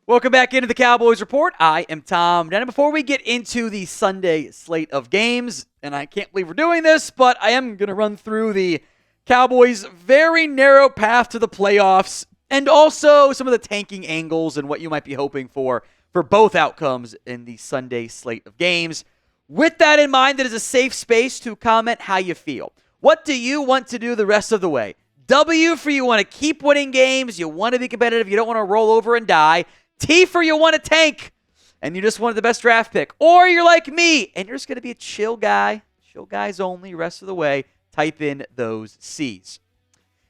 Welcome back into the Cowboys Report. I am Tom Downey. Before we get into the Sunday slate of games, and I can't believe we're doing this, but I am going to run through the Cowboys' very narrow path to the playoffs and also some of the tanking angles and what you might be hoping for both outcomes in the Sunday slate of games. With that in mind, that is a safe space to comment how you feel. What do you want to do the rest of the way? W for you want to keep winning games, you want to be competitive, you don't want to roll over and die. T for you want to tank, and you just wanted the best draft pick. Or you're like me, and you're just going to be a chill guy, chill guys only, rest of the way. Type in those C's.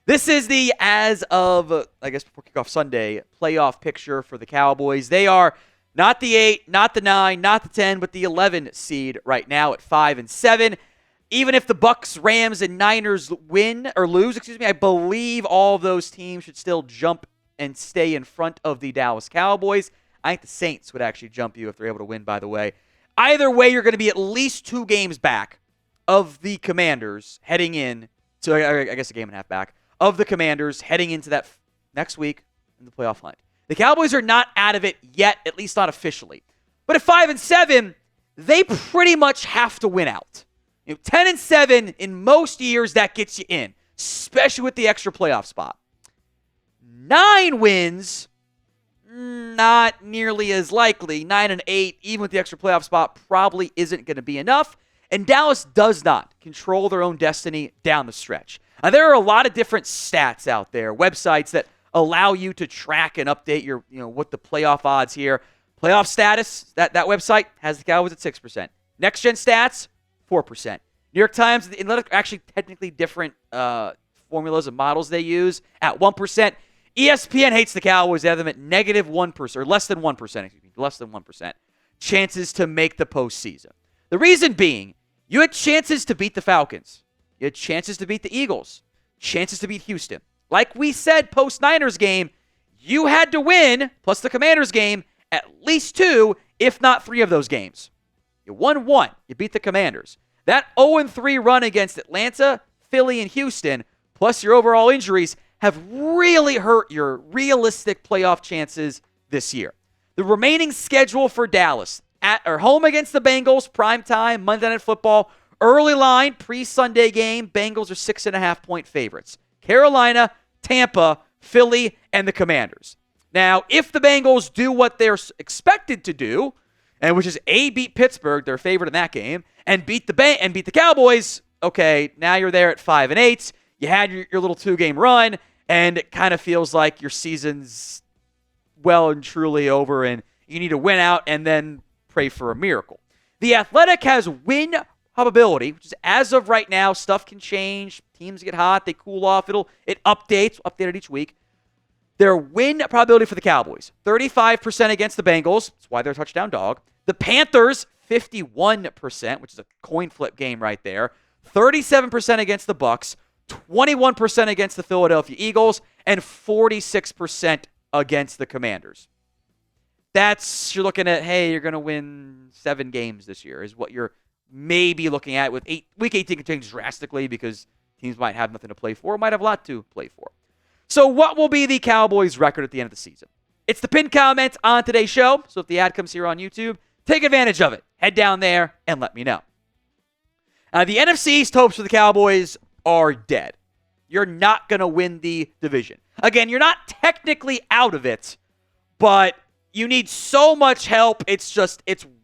This is the, as of, I guess before kickoff Sunday, playoff picture for the Cowboys. They are not the 8, not the 9, not the 10, but the 11 seed right now at 5-7. Even if the Bucks, Rams, and Niners win or lose, I believe all of those teams should still jump and stay in front of the Dallas Cowboys. I think the Saints would actually jump you if they're able to win, by the way. Either way, you're going to be at least 2 games back of the Commanders heading in to, I guess, a game and a half back of the Commanders heading into that next week in the playoff hunt. The Cowboys are not out of it yet, at least not officially. But at 5-7, they pretty much have to win out. 10-7 in most years, that gets you in, especially with the extra playoff spot. 9 wins, not nearly as likely. 9-8, even with the extra playoff spot, probably isn't going to be enough. And Dallas does not control their own destiny down the stretch. Now, there are a lot of different stats out there, websites that allow you to track and update your, what the playoff odds here. Playoff status, that website has the Cowboys at 6%. Next Gen Stats, 4%. New York Times, actually technically different formulas and models they use, at 1%. ESPN hates the Cowboys. They have them at -1%, or less than 1%, less than 1% chances to make the postseason. The reason being, you had chances to beat the Falcons. You had chances to beat the Eagles. Chances to beat Houston. Like we said post-Niners game, you had to win, plus the Commanders game, at least 2, if not 3 of those games. You won 1. You beat the Commanders. That 0-3 run against Atlanta, Philly, and Houston, plus your overall injuries, have really hurt your realistic playoff chances this year. The remaining schedule for Dallas, at or home against the Bengals, primetime, Monday Night Football, early line, pre-Sunday game, Bengals are 6.5-point favorites. Carolina, Tampa, Philly, and the Commanders. Now, if the Bengals do what they're expected to do, and which is beat Pittsburgh, their favorite in that game, and beat the Cowboys, okay, now you're there at 5-8. You had your little 2-game run, and it kind of feels like your season's well and truly over, and you need to win out and then pray for a miracle. The Athletic has win probability, which is as of right now. Stuff can change. Teams get hot. They cool off. It updates. Updated each week. Their win probability for the Cowboys, 35% against the Bengals. That's why they're a touchdown dog. The Panthers, 51%, which is a coin flip game right there. 37% against the Bucks. 21% against the Philadelphia Eagles, and 46% against the Commanders. You're looking at, hey, you're going to win 7 games this year, is what you're maybe looking at. With Week 18 can change drastically because teams might have nothing to play for, might have a lot to play for. So what will be the Cowboys' record at the end of the season? It's the pinned comment on today's show, so if the ad comes here on YouTube, take advantage of it. Head down there and let me know. The NFC East hopes for the Cowboys are dead. You're not going to win the division. Again, you're not technically out of it, but you need so much help, it's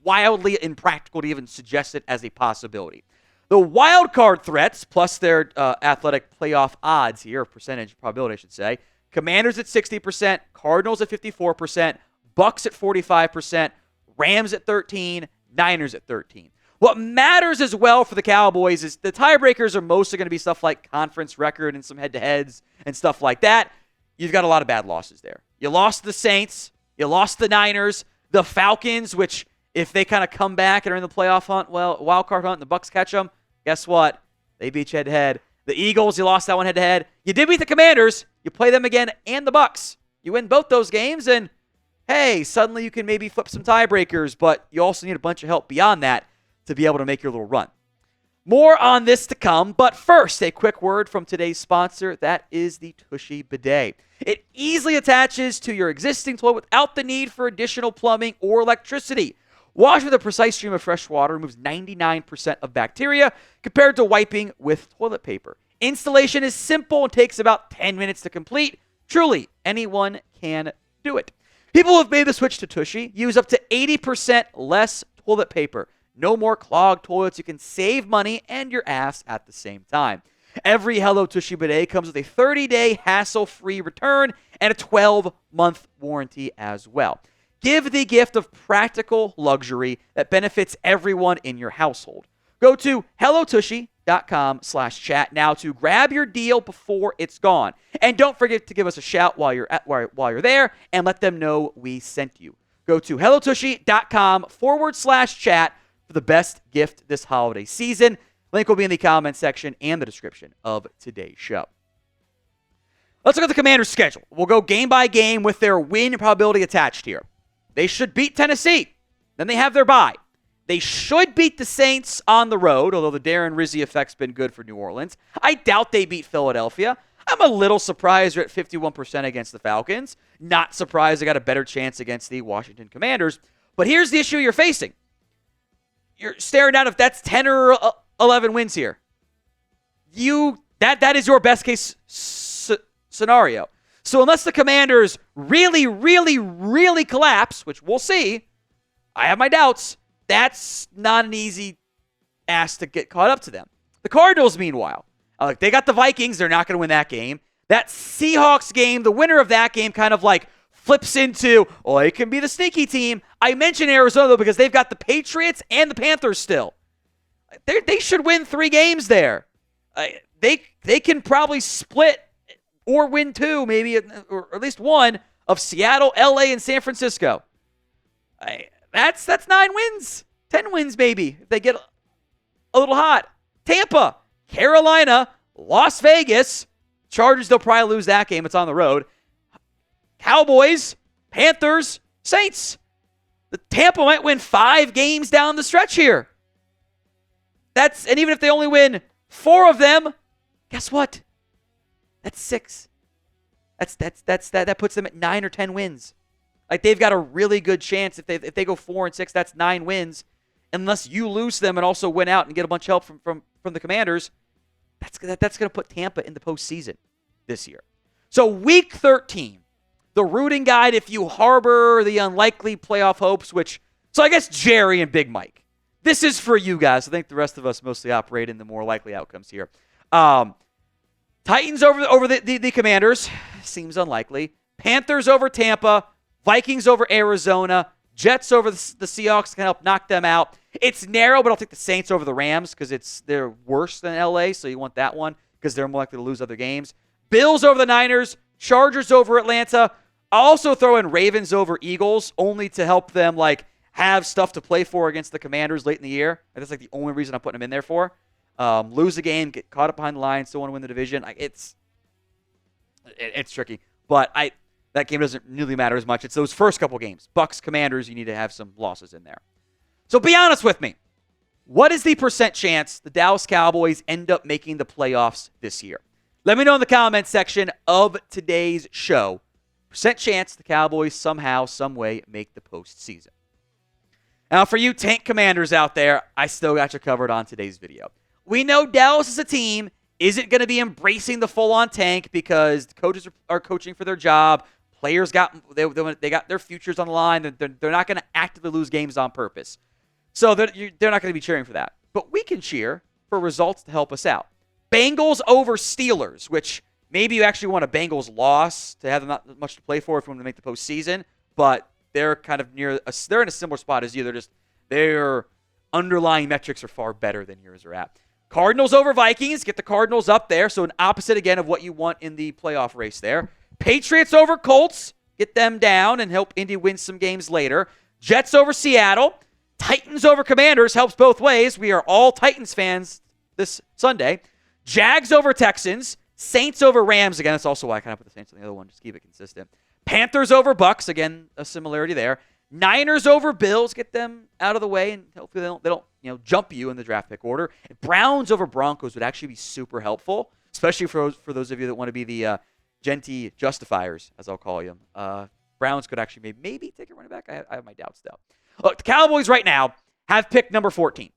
wildly impractical to even suggest it as a possibility. The wild card threats, plus their athletic playoff odds here, percentage probability, I should say, Commanders at 60%, Cardinals at 54%, Bucks at 45%, Rams at 13%, Niners at 13%. What matters as well for the Cowboys is the tiebreakers are mostly going to be stuff like conference record and some head-to-heads and stuff like that. You've got a lot of bad losses there. You lost the Saints. You lost the Niners. The Falcons, which if they kind of come back and are in the playoff hunt, wild card hunt, and the Bucks catch them, guess what? They beat you head-to-head. The Eagles, you lost that one head-to-head. You did beat the Commanders. You play them again and the Bucks. You win both those games, and hey, suddenly you can maybe flip some tiebreakers, but you also need a bunch of help beyond that to be able to make your little run. More on this to come, but first, a quick word from today's sponsor. That is the Tushy Bidet. It easily attaches to your existing toilet without the need for additional plumbing or electricity. Wash with a precise stream of fresh water removes 99% of bacteria compared to wiping with toilet paper. Installation is simple and takes about 10 minutes to complete. Truly, anyone can do it. People who have made the switch to Tushy use up to 80% less toilet paper. No more clogged toilets. You can save money and your ass at the same time. Every Hello Tushy Bidet comes with a 30-day hassle-free return and a 12-month warranty as well. Give the gift of practical luxury that benefits everyone in your household. Go to hellotushy.com/chat now to grab your deal before it's gone. And don't forget to give us a shout while you're there and let them know we sent you. Go to hellotushy.com/chat for the best gift this holiday season. Link will be in the comment section and the description of today's show. Let's look at the Commanders' schedule. We'll go game by game with their win probability attached here. They should beat Tennessee. Then they have their bye. They should beat the Saints on the road, although the Darren Rizzi effect's been good for New Orleans. I doubt they beat Philadelphia. I'm a little surprised they're at 51% against the Falcons. Not surprised they got a better chance against the Washington Commanders. But here's the issue you're facing. You're staring down if that's 10 or 11 wins here. That is your best case scenario. So unless the Commanders really, really, really collapse, which we'll see, I have my doubts, that's not an easy ask to get caught up to them. The Cardinals, meanwhile, they got the Vikings. They're not going to win that game. That Seahawks game, the winner of that game kind of like flips into, it can be the sneaky team. I mentioned Arizona, though, because they've got the Patriots and the Panthers still. They should win 3 games there. They can probably split or win 2, maybe, or at least 1 of Seattle, LA, and San Francisco. That's 9 wins. 10 wins, maybe, if they get a little hot. Tampa, Carolina, Las Vegas. Chargers, they'll probably lose that game. It's on the road. Cowboys, Panthers, Saints. The Tampa might win 5 games down the stretch here. And even if they only win 4 of them, guess what? That's 6. That puts them at 9 or 10 wins. Like, they've got a really good chance if they go 4-6. That's 9 wins. Unless you lose them and also win out and get a bunch of help from the Commanders, that's going to put Tampa in the postseason this year. So Week 13. The rooting guide if you harbor the unlikely playoff hopes, so I guess Jerry and Big Mike. This is for you guys. I think the rest of us mostly operate in the more likely outcomes here. Titans over the Commanders. Seems unlikely. Panthers over Tampa. Vikings over Arizona. Jets over the Seahawks can help knock them out. It's narrow, but I'll take the Saints over the Rams because they're worse than LA, so you want that one because they're more likely to lose other games. Bills over the Niners. Chargers over Atlanta. I'll also throw in Ravens over Eagles, only to help them have stuff to play for against the Commanders late in the year. That's the only reason I'm putting them in there for. Lose a game, get caught up behind the line, still want to win the division. It's tricky, but that game doesn't really matter as much. It's those first couple games. Bucks, Commanders, you need to have some losses in there. So be honest with me. What is the % chance the Dallas Cowboys end up making the playoffs this year? Let me know in the comments section of today's show. % chance the Cowboys somehow, some way make the postseason. Now, for you tank Commanders out there, I still got you covered on today's video. We know Dallas as a team isn't going to be embracing the full-on tank because the coaches are coaching for their job. Players got their futures on the line. They're not going to actively lose games on purpose. So they're not going to be cheering for that. But we can cheer for results to help us out. Bengals over Steelers, which maybe you actually want a Bengals loss to have them not much to play for if you want to make the postseason, but they're kind of they're in a similar spot as you. Their underlying metrics are far better than yours are at. Cardinals over Vikings, get the Cardinals up there, so an opposite again of what you want in the playoff race there. Patriots over Colts, get them down and help Indy win some games later. Jets over Seattle. Titans over Commanders helps both ways. We are all Titans fans this Sunday. Jags over Texans. Saints over Rams. Again, that's also why I kind of put the Saints on the other one. Just keep it consistent. Panthers over Bucks. Again, a similarity there. Niners over Bills, get them out of the way, and hopefully they don't jump you in the draft pick order. And Browns over Broncos would actually be super helpful, especially for those of you that want to be the Genty justifiers, as I'll call you. Browns could actually maybe take a running back. I have my doubts, though. Look, the Cowboys right now have pick number 14.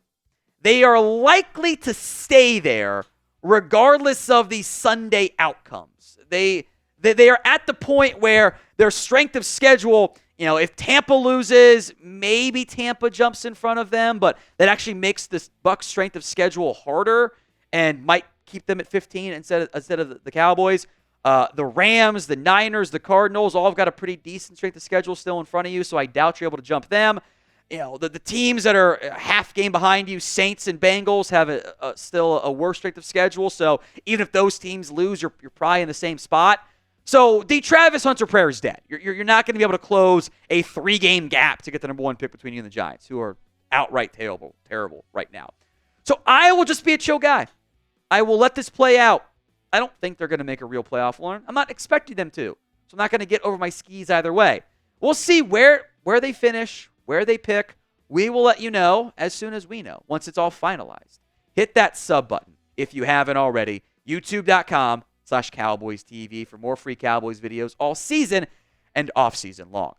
They are likely to stay there regardless of the Sunday outcomes. They are at the point where their strength of schedule, if Tampa loses, maybe Tampa jumps in front of them, but that actually makes this Bucs strength of schedule harder and might keep them at 15 instead of the Cowboys. The Rams, the Niners, the Cardinals all have got a pretty decent strength of schedule still in front of you, so I doubt you're able to jump them. The teams that are half game behind you, Saints and Bengals, have still a worse strength of schedule. So even if those teams lose, you're probably in the same spot. So the Travis Hunter prayer is dead. You're not going to be able to close a 3-game gap to get the number 1 pick between you and the Giants, who are outright terrible right now. So I will just be a chill guy. I will let this play out. I don't think they're going to make a real playoff run. I'm not expecting them to. So I'm not going to get over my skis either way. We'll see where they finish, where they pick. We will let you know as soon as we know, once it's all finalized. Hit that sub button if you haven't already. YouTube.com/Cowboys TV for more free Cowboys videos all season and off-season long.